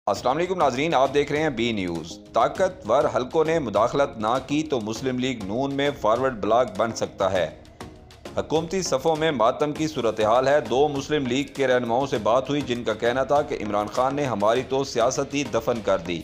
अस्सलाम वालेकुम नाजरीन, आप देख रहे हैं बी न्यूज़। ताकतवर हलकों ने मुदाखलत ना की तो मुस्लिम लीग नून में फॉरवर्ड ब्लॉक बन सकता है। हुकूमती सफ़ों में मातम की सूरत हाल है। दो मुस्लिम लीग के रहनुमाओं से बात हुई जिनका कहना था कि इमरान खान ने हमारी तो सियासत ही दफन कर दी।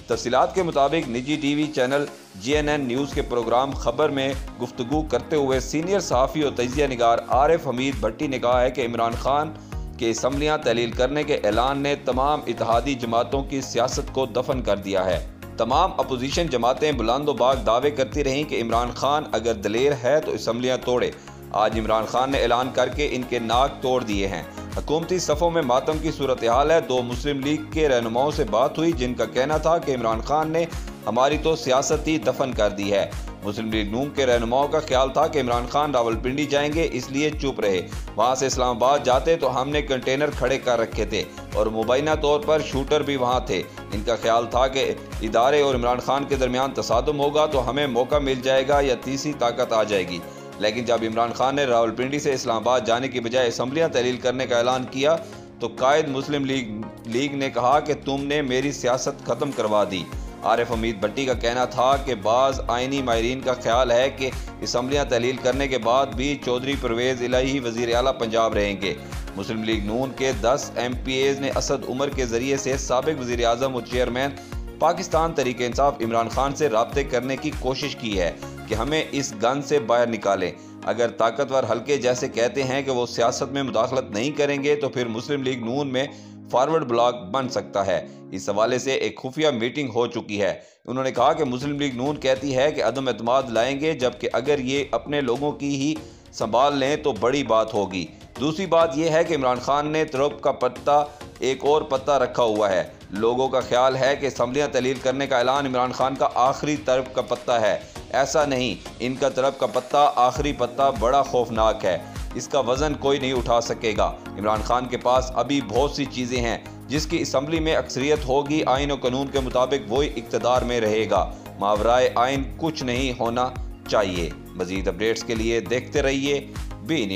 तफसीलात के मुताबिक निजी टीवी चैनल GNN न्यूज़ के प्रोग्राम खबर में गुफ्तगू करते हुए सीनियर सहाफ़ी और तजिया निगार आरिफ हमीद भट्टी ने कहा है कि इमरान खान के असम्बलियाँ तहलील करने के ऐलान ने तमाम इत्तेहादी जमातों की सियासत को दफन कर दिया है। तमाम अपोजिशन जमातें बुलंदोबाग दावे करती रहीं कि इमरान खान अगर दलेर है तो असम्बलियाँ तोड़े। आज इमरान खान ने ऐलान करके इनके नाक तोड़ दिए हैं। हुकूमती सफ़ों में मातम की सूरत हाल है। दो मुस्लिम लीग के रहनुमाओं से बात हुई जिनका कहना था कि इमरान खान ने हमारी तो सियासत ही दफन कर दी है। मुस्लिम लीग नून के रहनुमाओं का ख्याल था कि इमरान खान रावलपिंडी जाएंगे, इसलिए चुप रहे। वहां से इस्लामाबाद जाते तो हमने कंटेनर खड़े कर रखे थे और मुबैना तौर पर शूटर भी वहां थे। इनका ख्याल था कि इदारे और इमरान खान के दरमियान तसादुम होगा तो हमें मौका मिल जाएगा या तीसरी ताकत आ जाएगी। लेकिन जब इमरान खान ने रावलपिंडी से इस्लामाबाद जाने की बजाय असम्बलियाँ तहलील करने का ऐलान किया तो कायद मुस्लिम लीग ने कहा कि तुमने मेरी सियासत ख़त्म करवा दी। आरिफ हमीद भट्टी का कहना था कि बाज़ आइनी माहिरीन का ख्याल है कि असम्बलियाँ तहलील करने के बाद भी चौधरी परवेज़ इलाही वज़ीर आला पंजाब रहेंगे। मुस्लिम लीग नून के 10 MPAs ने असद उमर के ज़रिए से साबिक़ वज़ीर आज़म और चेयरमैन पाकिस्तान तहरीक इंसाफ इमरान खान से राब्ते करने की कोशिश की है कि हमें इस गन से बाहर निकालें। अगर ताकतवर हल्के जैसे कहते हैं कि वो सियासत में मुदाखलत नहीं करेंगे तो फिर मुस्लिम लीग नून में फॉरवर्ड ब्लॉक बन सकता है। इस हवाले से एक खुफिया मीटिंग हो चुकी है। उन्होंने कहा कि मुस्लिम लीग नून कहती है कि अदम एतमाद लाएंगे, जबकि अगर ये अपने लोगों की ही संभाल लें तो बड़ी बात होगी। दूसरी बात यह है कि इमरान खान ने तरफ का पत्ता एक और पत्ता रखा हुआ है। लोगों का ख्याल है कि असम्बलियाँ तहलील करने का ऐलान इमरान खान का आखिरी तरफ का पत्ता है। ऐसा नहीं, इनका तरफ का पत्ता आखिरी पत्ता बड़ा खौफनाक है। इसका वजन कोई नहीं उठा सकेगा। इमरान खान के पास अभी बहुत सी चीज़ें हैं जिसकी असम्बली में अक्सरियत होगी। आइन और कानून के मुताबिक वही इक़्तिदार में रहेगा। मावराए आइन कुछ नहीं होना चाहिए। मज़ीद अपडेट्स के लिए देखते रहिए बी न्यूज़।